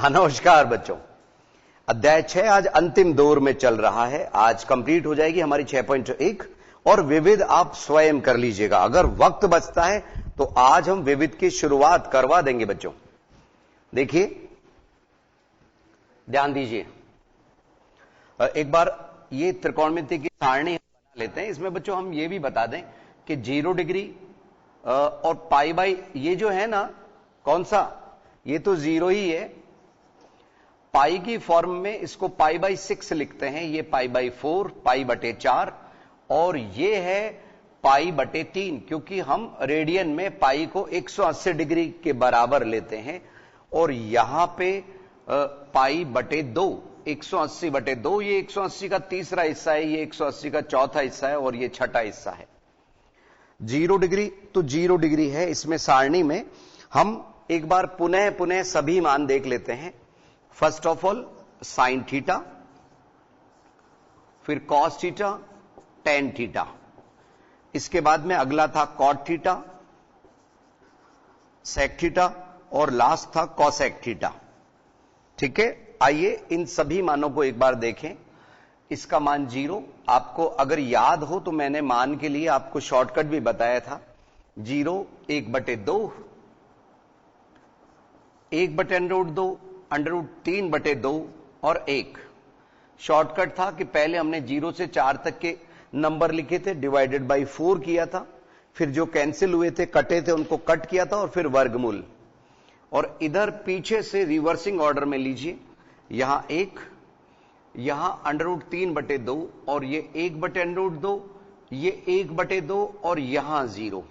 नमस्कार बच्चों, अध्याय 6 आज अंतिम दौर में चल रहा है। आज कंप्लीट हो जाएगी हमारी 6.1 और विविध आप स्वयं कर लीजिएगा। अगर वक्त बचता है तो आज हम विविध की शुरुआत करवा देंगे बच्चों। देखिए, ध्यान दीजिए, एक बार ये त्रिकोणमिति की सारणी बना लेते हैं। इसमें बच्चों हम ये भी बता दें कि 0 डिग्री और पाई बाई ये जो है ना, कौन सा, ये तो 0 ही है। पाई की फॉर्म में इसको पाई बाई 6 लिखते हैं, ये पाई बाई 4, पाई बटे 4, और ये है पाई बटे 3, क्योंकि हम रेडियन में पाई को 180 डिग्री के बराबर लेते हैं। और यहां पे पाई बटे 2, 180 बटे 2, ये 180 का तीसरा हिस्सा है, ये 180 का चौथा हिस्सा है और ये छठा हिस्सा है। 0 डिग्री तो 0 डिग्री है इसमें सारणी में। हम एक बार पुनः सभी मान देख लेते हैं। First of all sine theta, फिर कॉस थीटा, टेन थीटा, इसके बाद में अगला था कॉट थीटा, सेक थीटा और लास्ट था कॉसेक थीटा। ठीक है, आइए इन सभी मानों को एक बार देखें। इसका मान 0, आपको अगर याद हो तो मैंने मान के लिए आपको शॉर्टकट भी बताया था। 0 1/2, 1/√2, √3/2 और 1। शॉर्टकट था कि पहले हमने 0 से 4 तक के नंबर लिखे थे, डिवाइडेड बाई 4 किया था, फिर जो कैंसिल हुए थे, कटे थे, उनको कट किया था और फिर वर्गमूल। और इधर पीछे से रिवर्सिंग ऑर्डर में लीजिए, यहां 1, यहां √3/2 और ये 1/√2, ये 1/2 और यहां 0।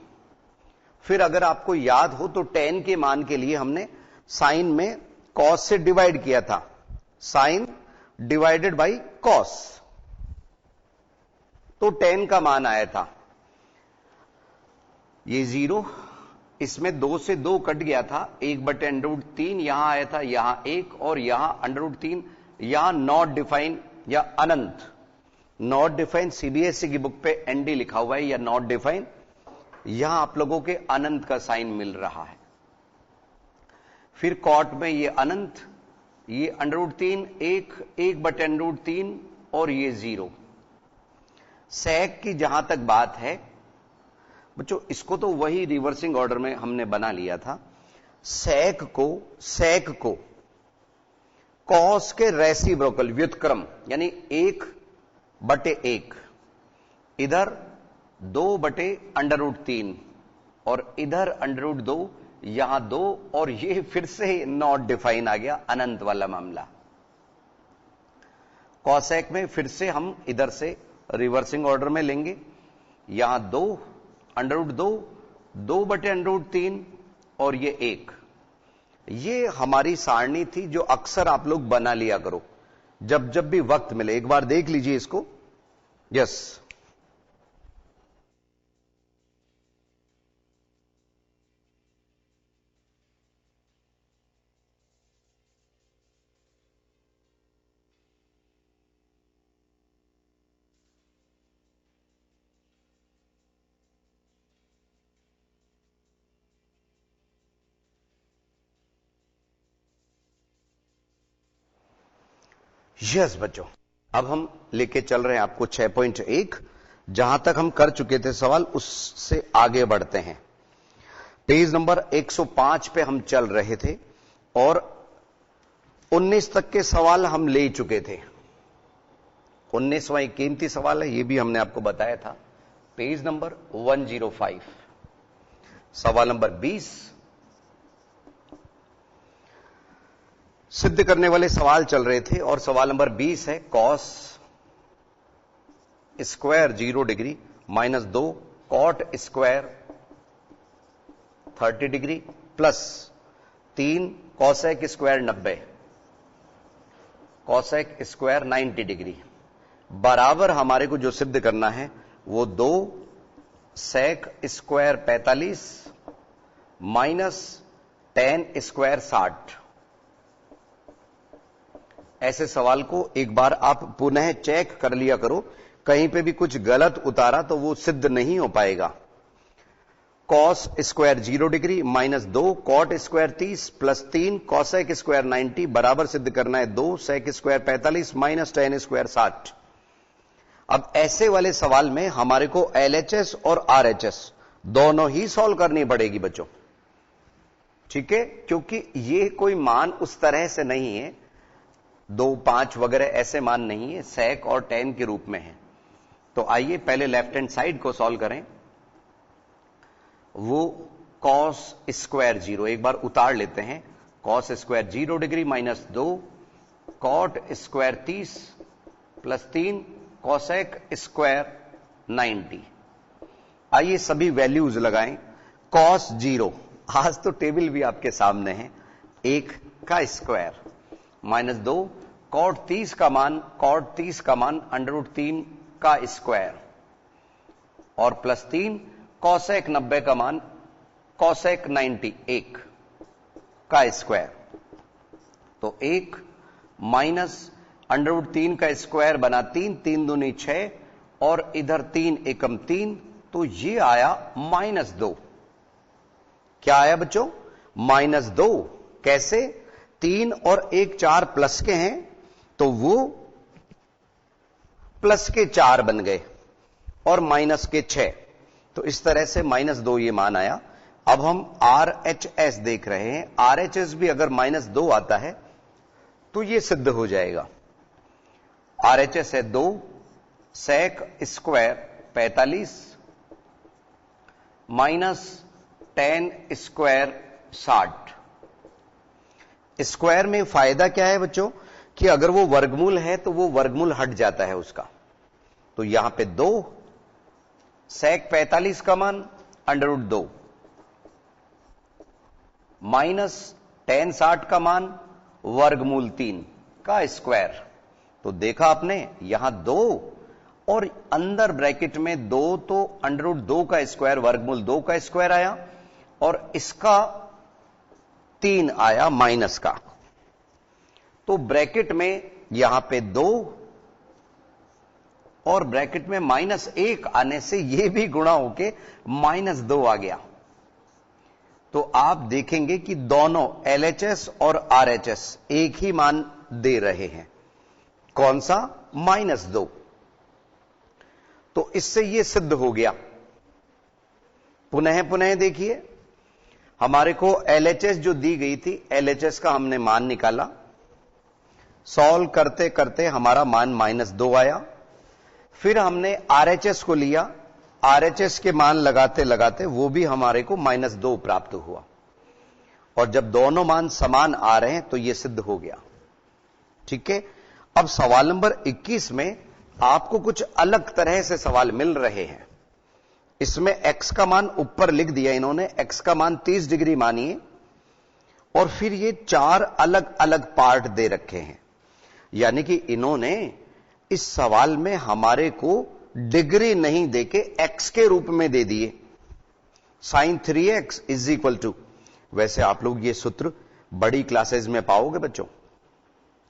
फिर अगर आपको याद हो तो 10 के मान के लिए हमने साइन में कॉस से डिवाइड किया था, साइन डिवाइडेड बाई कॉस, तो 10 का मान आया था ये 0। इसमें 2 से 2 कट गया था, 1/√3 यहां आया था, यहां 1 और यहां √3, यहां नॉट डिफाइन या अनंत। नॉट डिफाइन सीबीएसई की बुक पे एनडी लिखा हुआ है या नॉट डिफाइन, यहां आप लोगों के अनंत का साइन मिल रहा है। फिर कॉट में ये अनंत, ये √3, 1/√3 और ये 0। सेक की जहां तक बात है बच्चों, इसको तो वही रिवर्सिंग ऑर्डर में हमने बना लिया था। सेक को कॉस के रेसिप्रोकल व्युत्क्रम यानी 1/1, इधर 2/√3 और इधर √2, यहां 2 और ये फिर से नॉट डिफाइन आ गया, अनंत वाला मामला। कॉसेक में फिर से हम इधर से रिवर्सिंग ऑर्डर में लेंगे, यहां 2, √2, 2/√3 और ये 1। ये हमारी सारणी थी जो अक्सर आप लोग बना लिया करो जब जब भी वक्त मिले। एक बार देख लीजिए इसको। यस, यस बच्चों, अब हम लेके चल रहे हैं आपको 6.1। जहां तक हम कर चुके थे सवाल, उससे आगे बढ़ते हैं। पेज नंबर 105 पे हम चल रहे थे और 19 तक के सवाल हम ले चुके थे। 19वां एक कीमती सवाल है, ये भी हमने आपको बताया था। पेज नंबर 105, सवाल नंबर 20। सिद्ध करने वाले सवाल चल रहे थे और सवाल नंबर 20 है, cos square 0 degree -2 cot square 30 degree plus 3 cosec square 90, cosec square 90 degree बराबर हमारे को जो सिद्ध करना है वो 2 सेक स्क्वायर 45 माइनस 10 स्क्वायर 60। ऐसे सवाल को एक बार आप पुनः चेक कर लिया करो, कहीं पे भी कुछ गलत उतारा तो वो सिद्ध नहीं हो पाएगा। Cos square 0 degree minus 2 cot square 30 plus 3 cosec square 90 बराबर सिद्ध करना है 2 sec square 45 minus tan square 60। अब ऐसे वाले सवाल में हमारे को LHS और RHS दोनों ही सॉल्व करनी पड़ेगी बच्चों, ठीक है, क्योंकि ये कोई मान उस तरह से नहीं है, 2, 5 वगैरह ऐसे मान नहीं है, सेक और टेन के रूप में है। तो आइए पहले लेफ्ट हैंड साइड को सॉल्व करें। वो कॉस स्क्वायर 0 एक बार उतार लेते हैं, cos square 0 degree minus 2 cot square 30 plus 3 cosec square 90। आइए सभी वैल्यूज लगाएं। कॉस 0, आज तो टेबल भी आपके सामने है, 1 का स्क्वायर माइनस 2 कॉट 30 का मान √3 का स्क्वायर और प्लस 3 कॉसेक 90 का मान कॉसेक 90 1 का स्क्वायर। तो 1 माइनस √3 का स्क्वायर बना 3, 3 दूनी 6 और इधर 3 एकम 3, तो ये आया -2। क्या आया बच्चों? -2। कैसे? 3 और 1 4 प्लस के हैं, तो वो प्लस के 4 बन गए और माइनस के 6, तो इस तरह से -2 ये मान आया। अब हम RHS देख रहे हैं, RHS भी अगर -2 आता है तो ये सिद्ध हो जाएगा। RHS है 2 sec square 45 minus tan square 60। Square में फायदा क्या है बच्चों कि अगर वो वर्गमूल है तो वो वर्गमूल हट जाता है उसका। तो यहां पे 2 सेक 45 का मान √2 माइनस टेन 60 का मान वर्गमूल 3 का स्क्वायर। तो देखा आपने यहां 2 और अंदर ब्रैकेट में 2, तो √2 का स्क्वायर वर्गमूल 2 का स्क्वायर आया और इसका 3 आया माइनस का। तो ब्रैकेट में यहां पे 2 और ब्रैकेट में -1 आने से यह भी गुणा होके -2 आ गया। तो आप देखेंगे कि दोनों LHS और RHS एक ही मान दे रहे हैं। कौन सा? -2। तो इससे यह सिद्ध हो गया। पुनः देखिए, हमारे को LHS जो दी गई थी, LHS का हमने मान निकाला, सॉल्व करते करते हमारा मान -2 आया। फिर हमने RHS को लिया, RHS के मान लगाते लगाते वो भी हमारे को -2 प्राप्त हुआ। और जब दोनों मान समान आ रहे हैं तो यह सिद्ध हो गया। ठीक है, अब सवाल नंबर 21 में आपको कुछ अलग तरह से सवाल मिल रहे हैं। इसमें x का मान ऊपर लिख दिया इन्होंने, x का मान 30 डिग्री मानिए और फिर ये 4 अलग अलग पार्ट दे रखे हैं। यानी कि इन्होंने इस सवाल में हमारे को डिग्री नहीं देके x के रूप में दे दिए। sin 3x is equal to, वैसे आप लोग ये सूत्र बड़ी क्लासेस में पाओगे बच्चों,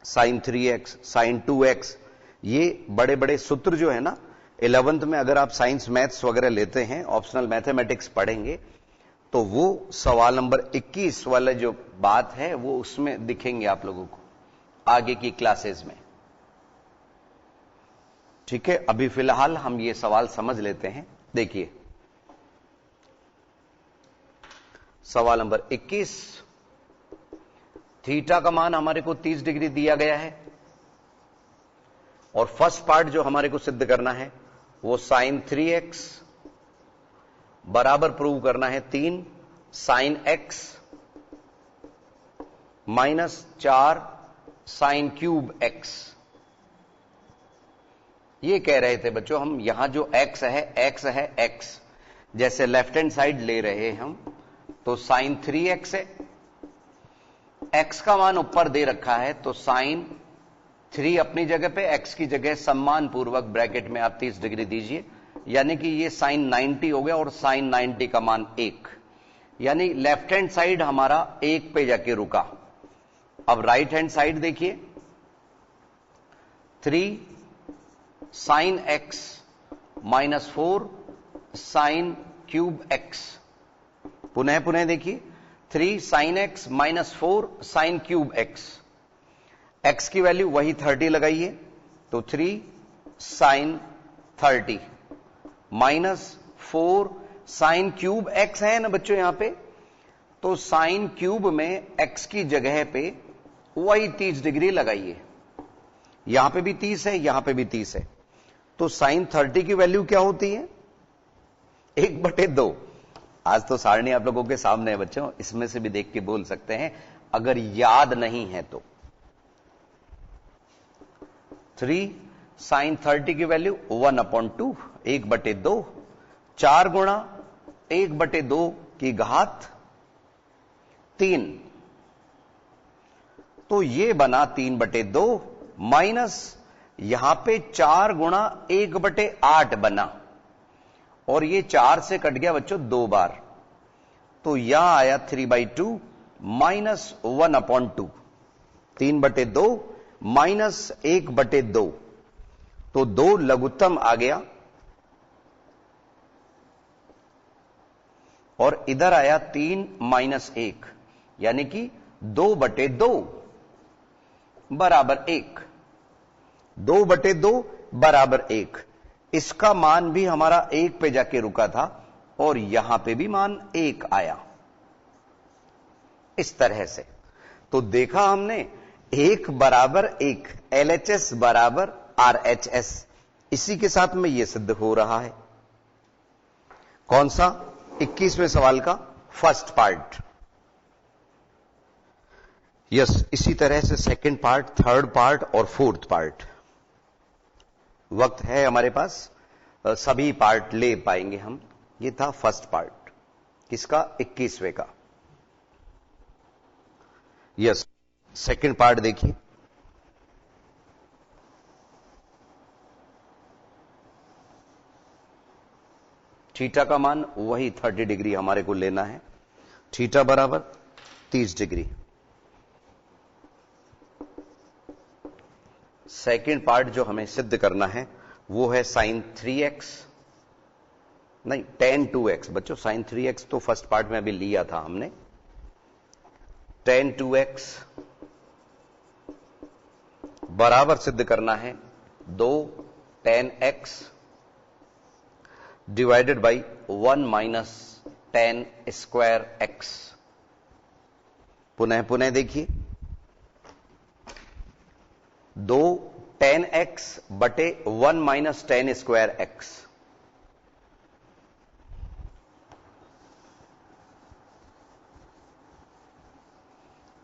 sin 3x sin 2x, ये बड़े बड़े सूत्र जो है ना 11th में अगर आप साइंस मैथ्स वगैरह लेते हैं, ऑप्शनल मैथमेटिक्स पढ़ेंगे, तो वो सवाल नंबर 21 वाला जो बात है वो उसमें दिखेंगे आप लोगों को आगे की क्लासेस में। ठीक है, अभी फिलहाल हम ये सवाल समझ लेते हैं। देखिए सवाल नंबर 21, थीटा का मान हमारे को 30 डिग्री दिया गया है और फर्स्ट पार्ट जो हमारे को सिद्ध करना है वो sin 3x बराबर प्रूव करना है 3 sin x minus 4 sin cube x। ये कह रहे थे बच्चों हम, यहां जो x है x, जैसे लेफ्ट हैंड साइड ले रहे हैं हम, तो sin 3x है, x का मान ऊपर दे रखा है, तो sin 3 अपनी जगह पे, x की जगह सम्मान पूर्वक ब्रैकेट में आप 30 डिग्री दीजिए, यानी कि ये sin 90 हो गया और sin 90 का मान 1, यानी लेफ्ट हैंड साइड हमारा 1 पे जाके रुका। अब राइट हैंड साइड देखिए, 3 sin x minus 4 sin cube x पुनः पुनः देखिए 3 sin x minus 4 sin cube x, x की वैल्यू वही 30 लगाइए, तो 3 sin 30 minus 4 sin cube x है ना बच्चों यहां पे, तो sin क्यूब में x की जगह पे वही 30 डिग्री लगाइए, यहां पे भी 30 है, यहां पे भी 30 है, तो sin 30 की वैल्यू क्या होती है 1/2। आज तो सारणी आप लोगों के सामने है बच्चों, इसमें से भी देख के बोल सकते हैं अगर याद नहीं है तो। 3 sin 30 की वैल्यू 1/2, 1/2, 4 गुणा 1/2 की घात 3, तो ये बना 3/2 माइनस यहां पे 4 गुणा 1/8 बना, और ये 4 से कट गया बच्चों 2 बार, तो यहां आया 3/2 माइनस 1/2, 3/2 माइनस 1/2, तो 2 लघुत्तम आ गया, और इधर आया 3 माइनस 1, यानी कि 2/2 बराबर 1, 2/2 बराबर 1। इसका मान भी हमारा 1 पे जाके रुका था, और यहां पे भी मान 1 आया, इस तरह से। तो देखा हमने 1 बराबर 1, LHS बराबर RHS, इसी के साथ में यह सिद्ध हो रहा है। कौन सा? 21वें सवाल का फर्स्ट पार्ट। यस, इसी तरह से सेकंड पार्ट, थर्ड पार्ट और फोर्थ पार्ट। वक्त है हमारे पास, सभी पार्ट ले पाएंगे हम। ये था फर्स्ट पार्ट, किसका? 21वें का। यस, सेकंड पार्ट देखिए। थीटा का मान वही 30 डिग्री हमारे को लेना है, थीटा बराबर 30 डिग्री। सेकेंड पार्ट जो हमें सिद्ध करना है वो है sin 3x, नहीं tan 2x बच्चों, sin 3x तो फर्स्ट पार्ट में अभी लिया था हमने। tan 2x बराबर सिद्ध करना है 2 tan x divided by 1 minus tan square x। पुनः पुनः देखिए, 2 tan x बटे 1 माइनस tan स्क्वायर x।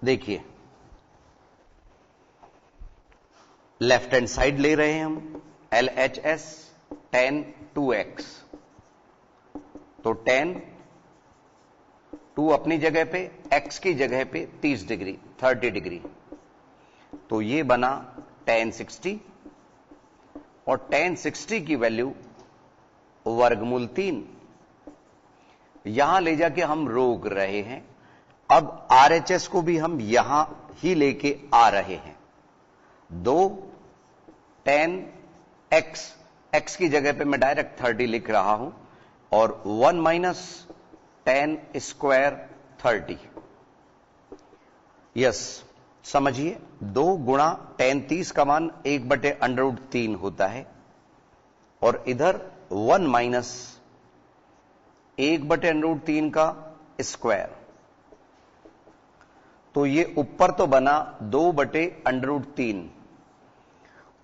देखिए लेफ्ट हैंड साइड ले रहे हैं हम, LHS tan 2x, तो tan 2 अपनी जगह पे, x की जगह पे 30 डिग्री, 30 डिग्री, तो ये बना tan 60, और tan 60 की वैल्यू वर्गमूल 3। यहां ले जाके हम रोक रहे हैं, अब RHS को भी हम यहां ही लेके आ रहे हैं। 2 tan x, x की जगह पे मैं डायरेक्ट 30 लिख रहा हूं, और 1 माइनस tan स्क्वायर 30। यस, समझिए 2 गुणा tan 30 का मान 1/√3 होता है, और इधर 1 माइनस 1/√3 का स्क्वायर, तो ये ऊपर तो बना 2/√3,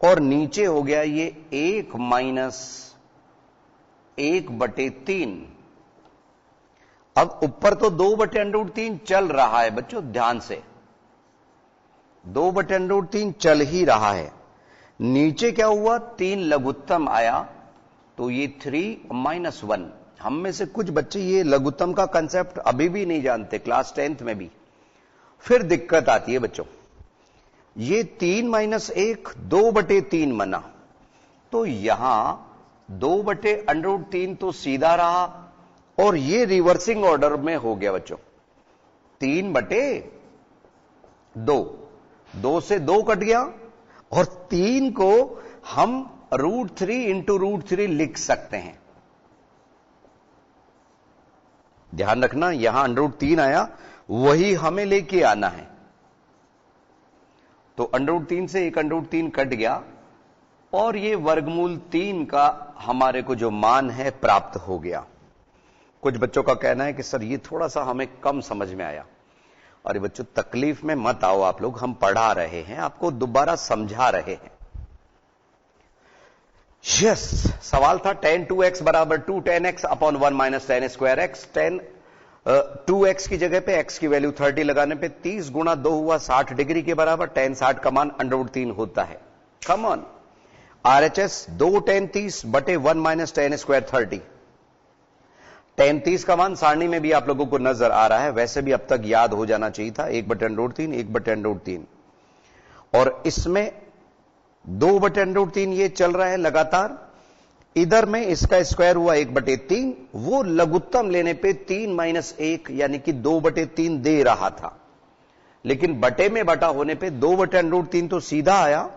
और नीचे हो गया ये 1 माइनस 1/3। अब ऊपर तो 2/√3 चल रहा है बच्चों, ध्यान से 2/√3 चल ही रहा है। नीचे क्या हुआ? 3 लघुत्तम आया, तो ये 3 माइनस 1। हम में से कुछ बच्चे ये लघुत्तम का कंसेप्ट अभी भी नहीं जानते, क्लास 10th में भी, फिर दिक्कत आती है बच्चों। ये 3 माइनस 1 2/3 बना, तो यहां 2/√3 तो सीधा रहा, और ये रिवर्सिंग ऑर्डर में हो गया बच्चों, 3/2, 2 से 2 कट गया, और 3 को हम √3 इंटू √3 लिख सकते हैं। ध्यान रखना, यहां √3 आया, वही हमें लेके आना है। तो √3 से एक √3 कट गया और ये वर्गमूल 3 का हमारे को जो मान है प्राप्त हो गया। कुछ बच्चों का कहना है कि सर ये थोड़ा सा हमें कम समझ में आया। और बच्चों तकलीफ में मत आओ आप लोग, हम पढ़ा रहे हैं, आपको दोबारा समझा रहे हैं। यस, सवाल था tan 2x बराबर 2 tan x upon 1 minus tan square x। 2x की जगह पे x की वैल्यू 30 लगाने पे 30 गुणा 2 हुआ 60 डिग्री के बराबर। tan 60 का मान √3 होता है। कम ऑन, RHS 2 tan 30 बटे 1 माइनस tan स्क्वायर 30। tan 30 का मान सारणी में भी आप लोगों को नजर आ रहा है, वैसे भी अब तक याद हो जाना चाहिए था, 1 बटे √3 1 बटे √3। और इसमें 2 बटे √3 ये चल रहा है लगातार। इधर में इसका स्क्वायर हुआ 1 बटे 3, वो लघुत्तम लेने पे 3 माइनस 1 यानी कि 2 बटे 3 दे रहा था, लेकिन बटे में बटा होने पे 2 बटे √3 तो सीधा आया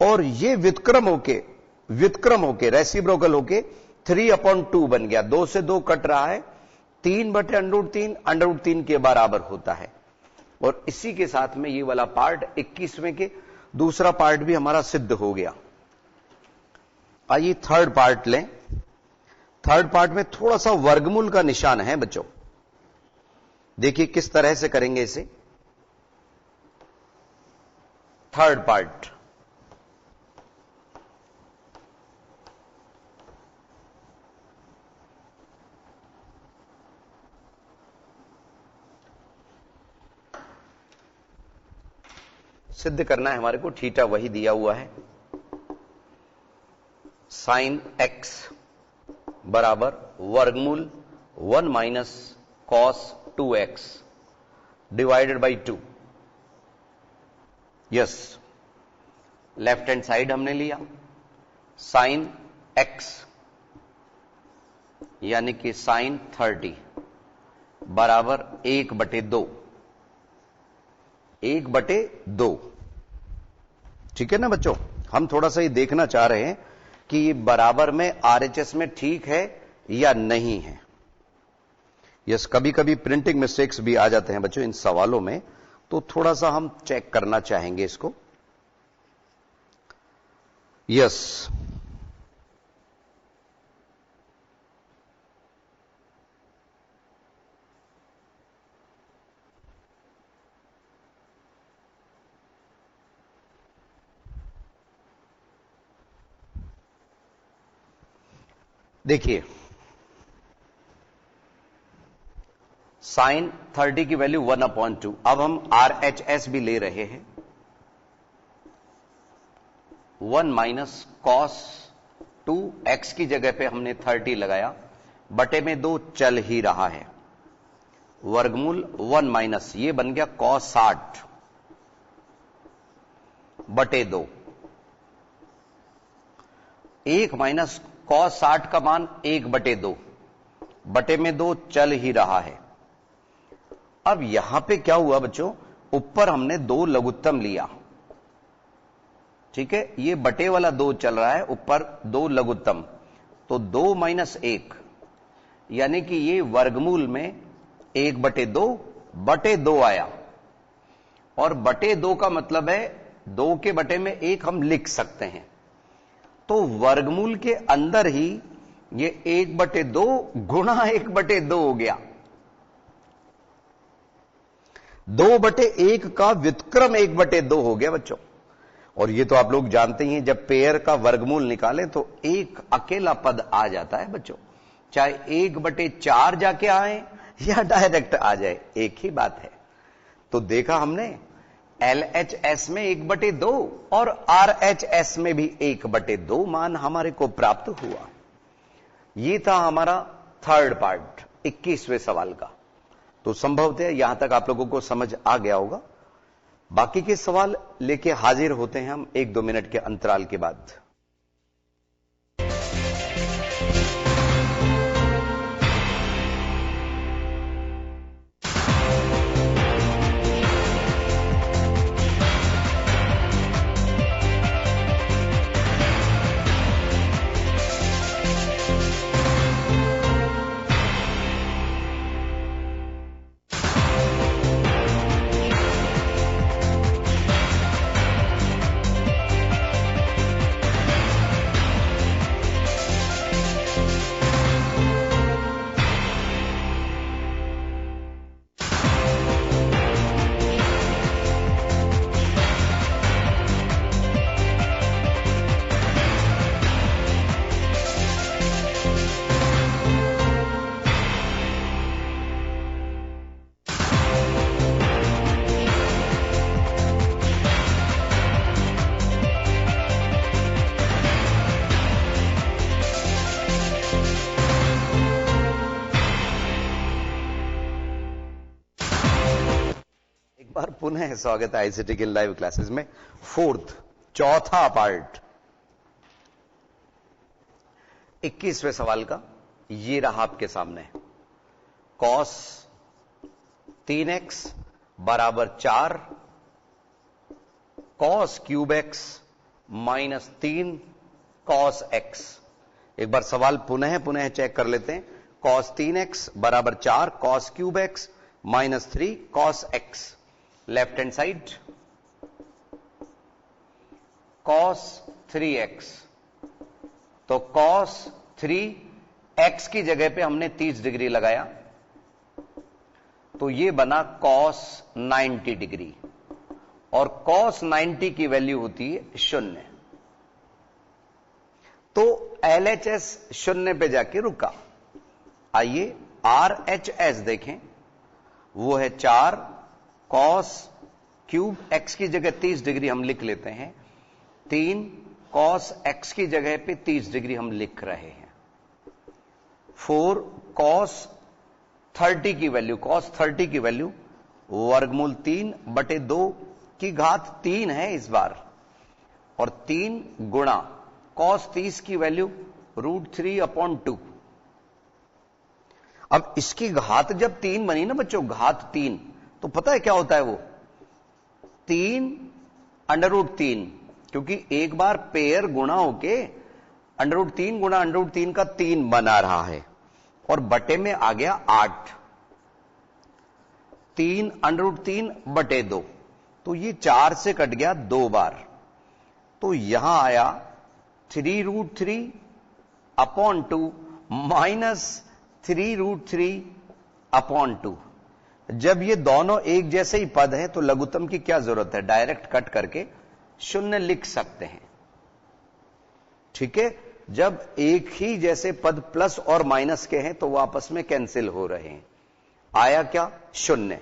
और ये व्युत्क्रम होके रेसिप्रोकल होके 3/2 बन गया। 2 से 2 कट रहा है, 3 बटे √3 के बराबर होता है। और इसी के साथ में ये वाला पार्ट 21वें के दूसरा पार्ट भी हमारा सिद्ध हो गया। आइए थर्ड पार्ट लें। थर्ड पार्ट में थोड़ा सा वर्गमूल का निशान है बच्चों, देखिए किस तरह से करेंगे इसे। थर्ड पार्ट, सिद्ध करना है हमारे को, थीटा वही दिया हुआ है, sin x बराबर वर्गमूल 1 minus cos 2x divided by 2। Yes, left hand side हमने लिया, sin x यानी कि sin 30 बराबर 1/2, 1/2। ठीक है ना बच्चों, हम थोड़ा सा ये देखना चाह रहे हैं कि ये बराबर में RHS में ठीक है या नहीं है। यस, कभी कभी प्रिंटिंग मिस्टेक्स भी आ जाते हैं बच्चों इन सवालों में, तो थोड़ा सा हम चेक करना चाहेंगे इसको। यस, देखिए sin 30 की वैल्यू 1/2। अब हम RHS भी ले रहे हैं, 1 माइनस cos 2x की जगह पे हमने 30 लगाया, बटे में 2 चल ही रहा है, वर्गमूल 1 माइनस ये बन गया cos 60 बटे 2। 1 माइनस cos 60 का मान 1/2, बटे में 2 चल ही रहा है। अब यहां पे क्या हुआ बच्चों, ऊपर हमने 2 लघुत्तम लिया, ठीक है, ये बटे वाला 2 चल रहा है, ऊपर 2 लघुत्तम, तो 2 माइनस 1 यानी कि ये वर्गमूल में 1/2 बटे 2 आया। और बटे 2 का मतलब है 2 के बटे में 1 हम लिख सकते हैं, तो वर्गमूल के अंदर ही ये 1/2 गुणा 1/2 हो गया। 2/1 का व्युत्क्रम 1/2 हो गया बच्चों। और ये तो आप लोग जानते ही हैं, जब पेयर का वर्गमूल निकालें तो एक अकेला पद आ जाता है बच्चों, चाहे 1/4 जाके आए या डायरेक्ट आ जाए, एक ही बात है। तो देखा हमने LHS में 1/2 और RHS में भी 1/2 मान हमारे को प्राप्त हुआ। ये था हमारा थर्ड पार्ट 21वें सवाल का। तो संभवतः यहां तक आप लोगों को समझ आ गया होगा। बाकी के सवाल लेके हाजिर होते हैं हम 1-2 मिनट के अंतराल के बाद। बार पुनः स्वागत है आईसीटी के लाइव क्लासेस में। फोर्थ, चौथा पार्ट 21वें सवाल का ये रहा आपके सामने। कॉस 3x बराबर 4 cos cube x minus 3 cos x। एक बार सवाल पुनः चेक कर लेते हैं। कॉस 3x बराबर 4 cos cube x minus 3 cos x। Left hand side cos 3x, तो कॉस 3x की जगह पे हमने 30 डिग्री लगाया, तो ये बना कॉस 90 डिग्री, और कॉस 90 की वैल्यू होती है 0। तो LHS 0 पे जाके रुका। आइए RHS देखें, वो है 4 कॉस क्यूब x की जगह 30 डिग्री हम लिख लेते हैं, 3 कॉस x की जगह पे 30 डिग्री हम लिख रहे हैं, 4 कॉस 30 की वैल्यू, कॉस 30 की वैल्यू वर्गमूल 3/2 की घात 3 है इस बार, और 3 गुणा कॉस 30 की वैल्यू √3/2। अब इसकी घात जब 3 बनी ना बच्चों, घात 3, तो पता है क्या होता है वो 3/3, क्योंकि एक बार पेयर गुणा होके √3 गुणा √3 का 3 बना रहा है, और बटे में आ गया 8, 3/3/2, तो ये 4 से कट गया 2 बार, तो यहां आया 3√3/2 माइनस 3√3/2। जब ये दोनों एक जैसे ही पद हैं तो लघुत्तम की क्या जरूरत है, डायरेक्ट कट करके 0 लिख सकते हैं। ठीक है, जब एक ही जैसे पद प्लस और माइनस के हैं तो वो आपस में कैंसिल हो रहे हैं। आया क्या 0,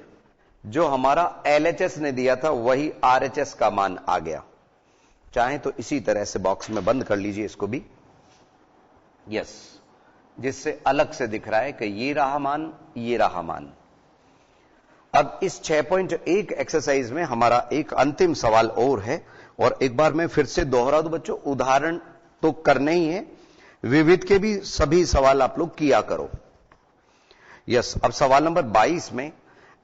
जो हमारा LHS ने दिया था वही RHS का मान आ गया। चाहे तो इसी तरह से बॉक्स में बंद कर लीजिए इसको भी, यस, जिससे अलग से दिख रहा है कि ये रहा मान, ये रहा मान। अब इस 6.1 एक्सरसाइज में हमारा एक अंतिम सवाल और है, और एक बार मैं फिर से दोहरा दूं बच्चों, उदाहरण तो करने ही है, विविध के भी सभी सवाल आप लोग किया करो। यस, अब सवाल नंबर 22 में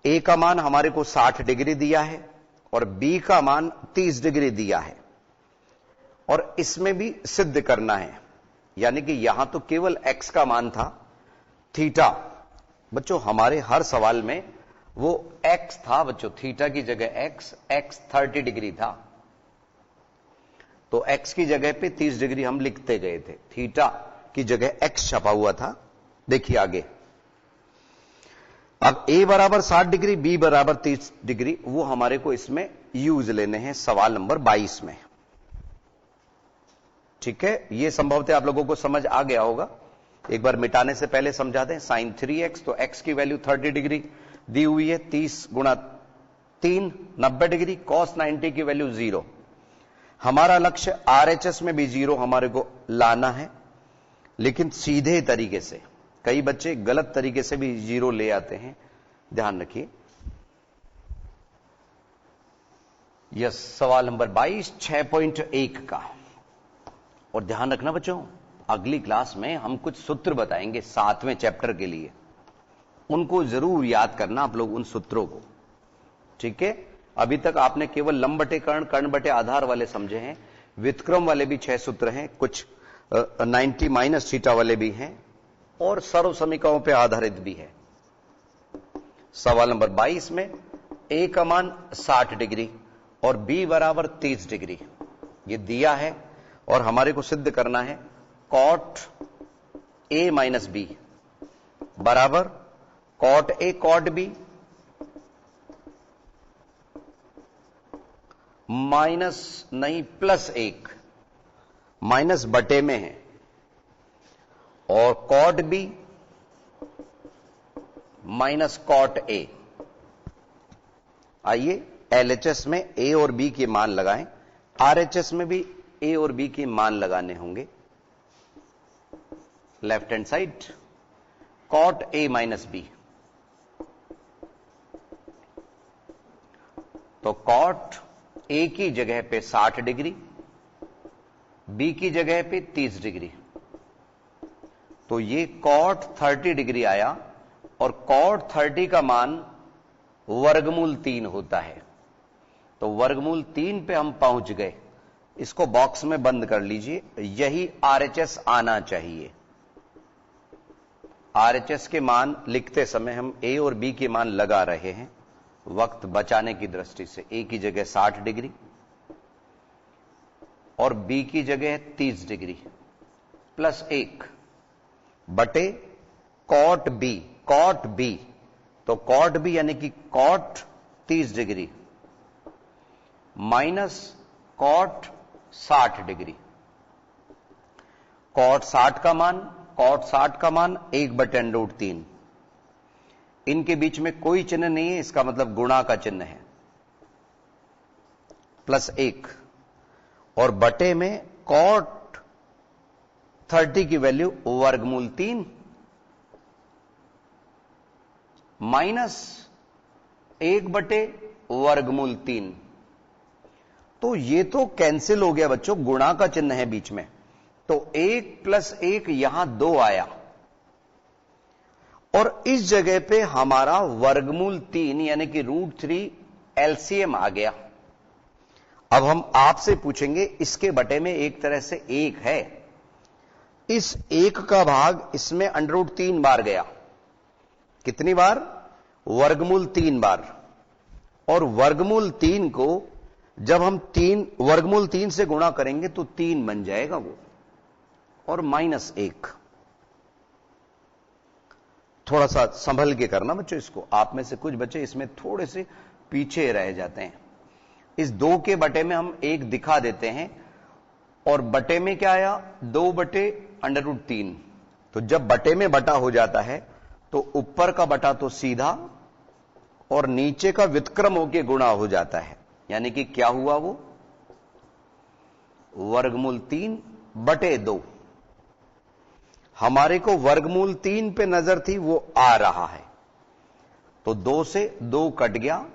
A का मान हमारे को 60 डिग्री दिया है और B का मान 30 डिग्री दिया है, और इसमें भी सिद्ध करना है, यानी कि यहां तो केवल x का मान था, थीटा बच्चों हमारे हर सवाल में वो x था बच्चों, थीटा की जगह x 30 डिग्री था, तो x की जगह पे 30 डिग्री हम लिखते गए थे, थीटा की जगह x छपा हुआ था। देखिए आगे, अब a बराबर 60 डिग्री, b बराबर 30 डिग्री, वो हमारे को इसमें यूज लेने हैं सवाल नंबर 22 में। ठीक है, ये संभवतः आप लोगों को समझ आ गया होगा। एक बार मिटाने से पहले समझा दें, sin 3x, तो x की वैल्यू 30 डिग्री दी हुई है, 30 गुणा 3 90 डिग्री, cos 90 की वैल्यू 0। हमारा लक्ष्य RHS में भी 0 हमारे को लाना है, लेकिन सीधे तरीके से। कई बच्चे गलत तरीके से भी 0 ले आते हैं, ध्यान रखिए। यस, सवाल नंबर 22 6.1 का, और ध्यान रखना बच्चों, अगली क्लास में हम कुछ सूत्र बताएंगे 7वें चैप्टर के लिए, उनको जरूर याद करना आप लोग उन सूत्रों को। ठीक है, अभी तक आपने केवल लंब बटे कर्ण, कर्ण बटे आधार वाले समझे हैं, व्युत्क्रम वाले भी 6 सूत्र हैं, कुछ 90 माइनस थीटा वाले भी हैं, और सर्व समीकरणों पे आधारित भी है। सवाल नंबर 22 में A का मान 60 डिग्री और B बराबर 30 डिग्री ये दिया है, और हमारे को सिद्ध करना है cot A माइनस B बराबर cot A cot B minus नहीं प्लस 1, माइनस बटे में है, और cot B minus cot A। आइए LHS में A और B के मान लगाएं, RHS में भी A और B के मान लगाने होंगे। Left hand side cot A minus B, तो कॉट ए की जगह पे 60 डिग्री, बी की जगह पे 30 डिग्री, तो ये कॉट 30 डिग्री आया और कॉट 30 का मान वर्गमूल 3 होता है। तो वर्गमूल 3 पे हम पहुंच गए। इसको बॉक्स में बंद कर लीजिए, यही आरएचएस आना चाहिए। आरएचएस के मान लिखते समय हम ए और बी के मान लगा रहे हैं वक्त बचाने की दृष्टि से। ए की जगह 60 डिग्री और बी की जगह 30 डिग्री प्लस 1 बटे कॉट बी। कॉट बी तो कॉट बी यानी कि cot 30 degree minus cot 60 degree. Cot 60 का मान 1/√3। इनके बीच में कोई चिन्ह नहीं है, इसका मतलब गुणा का चिन्ह है, प्लस 1 और बटे में कॉट 30 की वैल्यू वर्गमूल 3 माइनस 1/√3। तो ये तो कैंसिल हो गया बच्चों, गुणा का चिन्ह है बीच में, तो 1 + 1 यहां 2 आया और इस जगह पे हमारा वर्गमूल 3 यानी कि √3 एलसीएम आ गया। अब हम आपसे पूछेंगे, इसके बटे में एक तरह से 1 है, इस 1 का भाग इसमें √3 बार गया। कितनी बार? वर्गमूल 3 बार। और वर्गमूल 3 को जब हम वर्गमूल 3 से गुणा करेंगे तो 3 बन जाएगा वो, और माइनस 1। थोड़ा सा संभल के करना बच्चों इसको, आप में से कुछ बच्चे इसमें थोड़े से पीछे रह जाते हैं। इस 2 के बटे में हम 1 दिखा देते हैं और बटे में क्या आया? 2/√3। तो जब बटे में बटा हो जाता है तो ऊपर का बटा तो सीधा और नीचे का व्युत्क्रम होकर गुणा हो जाता है, यानी कि क्या हुआ वो? वर्गमूल 3/2। हमारे को वर्गमूल 3 पे नजर थी, वो आ रहा है, तो 2 से 2 कट गया।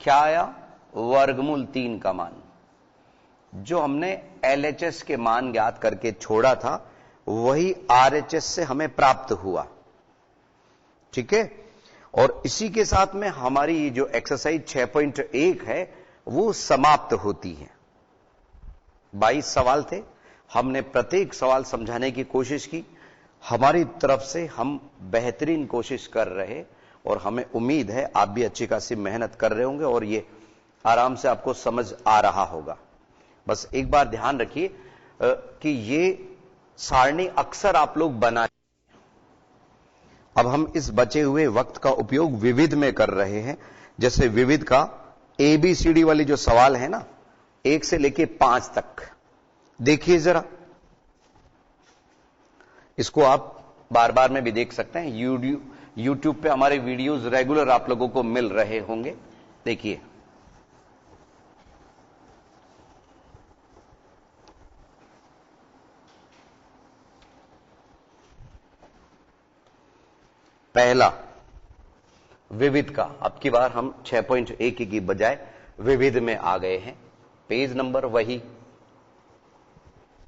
क्या आया? वर्गमूल 3 का मान। जो हमने एलएचएस के मान ज्ञात करके छोड़ा था वही आरएचएस से हमें प्राप्त हुआ। ठीक है, और इसी के साथ में हमारी जो एक्सरसाइज 6.1 है वो समाप्त होती है। 22 सवाल थे, हमने प्रत्येक सवाल समझाने की कोशिश की। हमारी तरफ से हम बेहतरीन कोशिश कर रहे और हमें उम्मीद है आप भी अच्छी खासी मेहनत कर रहे होंगे और ये आराम से आपको समझ आ रहा होगा। बस एक बार ध्यान रखिए कि ये सारणी अक्सर आप लोग बनाए। अब हम इस बचे हुए वक्त का उपयोग विविध में कर रहे हैं। जैसे विविध का ABCD वाली जो सवाल है ना, 1 से लेके 5 तक, देखिए जरा। इसको आप बार बार में भी देख सकते हैं, यूट्यूब पे हमारे वीडियोस रेगुलर आप लोगों को मिल रहे होंगे। देखिए, पहला विविध का, अब की बार हम 6.1 की बजाय विविध में आ गए हैं। पेज नंबर वही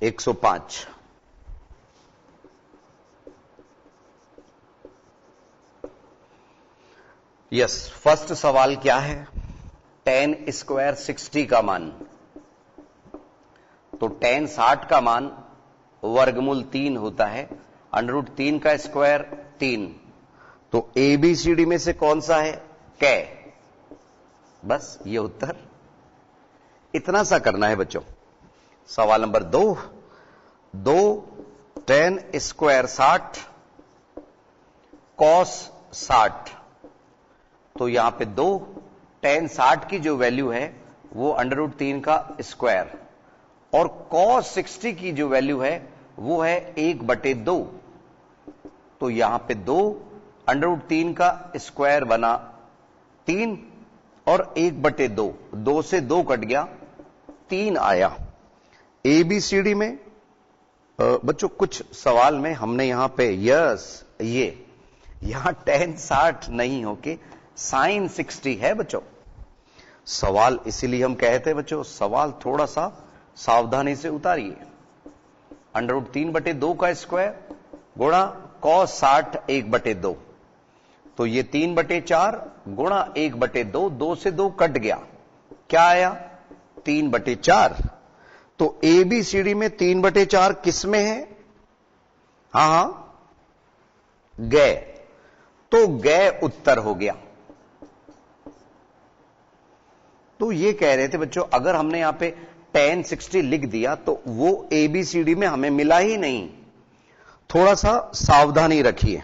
105। यस, फर्स्ट सवाल क्या है? tan स्क्वायर 60 का मान। तो tan 60 का मान वर्गमूल 3 होता है, √3 का स्क्वायर 3। तो ABCD में से कौन सा है? कै। बस ये उत्तर, इतना सा करना है बच्चों। सवाल नंबर 2 tan स्क्वायर 60 cos 60। तो यहां पे 2 tan 60 की जो वैल्यू है वो √3 का स्क्वायर और cos 60 की जो वैल्यू है वो है 1/2। तो यहां पे 2 √3 का स्क्वायर बना 3 और 1/2, 2 से 2 कट गया, 3 आया। ABCD में बच्चों कुछ सवाल में हमने यहां पे यहां tan 60 नहीं होके sin 60 है बच्चों। सवाल इसीलिए हम कहते हैं बच्चों, सवाल थोड़ा सा सावधानी से उतारिए। √3/2 का स्क्वायर गुणा cos 60 1/2, तो ये 3/4 गुणा 1/2, 2 से 2 कट गया, क्या आया 3/4। तो ABCD में 3/4 किस में है? हां गए, तो गए उत्तर हो गया। तो ये कह रहे थे बच्चों, अगर हमने यहां पे 10 60 लिख दिया तो वो ABCD में हमें मिला ही नहीं। थोड़ा सा सावधानी रखिए।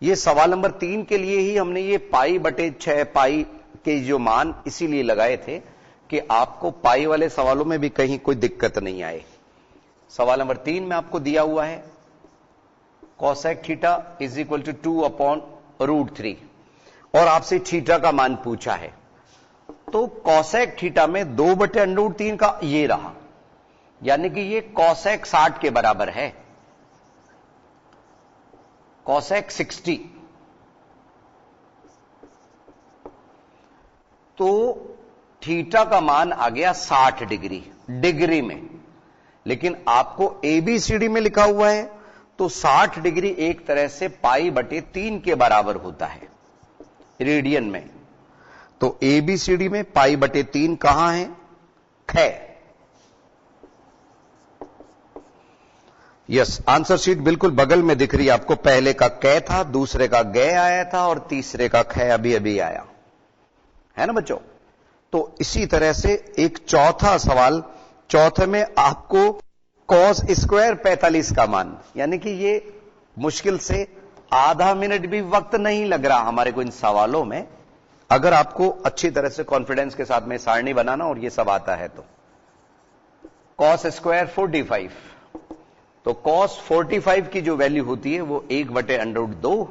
ये सवाल नंबर 3 के लिए ही हमने ये π/6 पाई के जो मान इसीलिए लगाए थे कि आपको पाई वाले सवालों में भी कहीं कोई दिक्कत नहीं आए। सवाल नंबर 3 में आपको दिया हुआ है cosec थीटा = 2/√3 और आपसे थीटा का मान पूछा है। तो cosec थीटा में 2/√3 का ये रहा, यानी कि ये cosec 60 के बराबर है, cosec 60। तो थीटा का मान आ गया 60 डिग्री में, लेकिन आपको ABCD में लिखा हुआ है तो 60 डिग्री एक तरह से π/3 के बराबर होता है रेडियन में। तो ABCD में π/3 कहां है? ख। यस, आंसर शीट बिल्कुल बगल में दिख रही है आपको। पहले का कै था, दूसरे का गै आया था और तीसरे का ख अभी अभी आया है ना बच्चों। तो इसी तरह से एक चौथा सवाल, चौथे में आपको cos स्क्वायर 45 का मान, यानी कि ये मुश्किल से आधा मिनट भी वक्त नहीं लग रहा हमारे को इन सवालों में, अगर आपको अच्छी तरह से कॉन्फिडेंस के साथ में सारणी बनाना और ये सब आता है तो। cos स्क्वायर 45, तो cos 45 की जो वैल्यू होती है वो 1/√2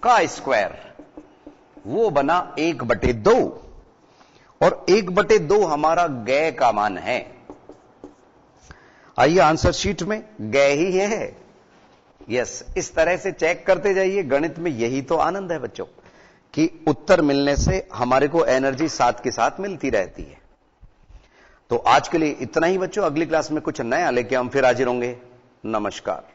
का स्क्वायर, वो बना 1/2 और 1/2 हमारा गै का मान है। आइए आंसर शीट में गै ही है। यस, इस तरह से चेक करते जाइए। गणित में यही तो आनंद है बच्चों कि उत्तर मिलने से हमारे को एनर्जी साथ के साथ मिलती रहती है। तो आज के लिए इतना ही बच्चों, अगली क्लास में कुछ नया लेके हम फिर हाजिर होंगे। नमस्कार।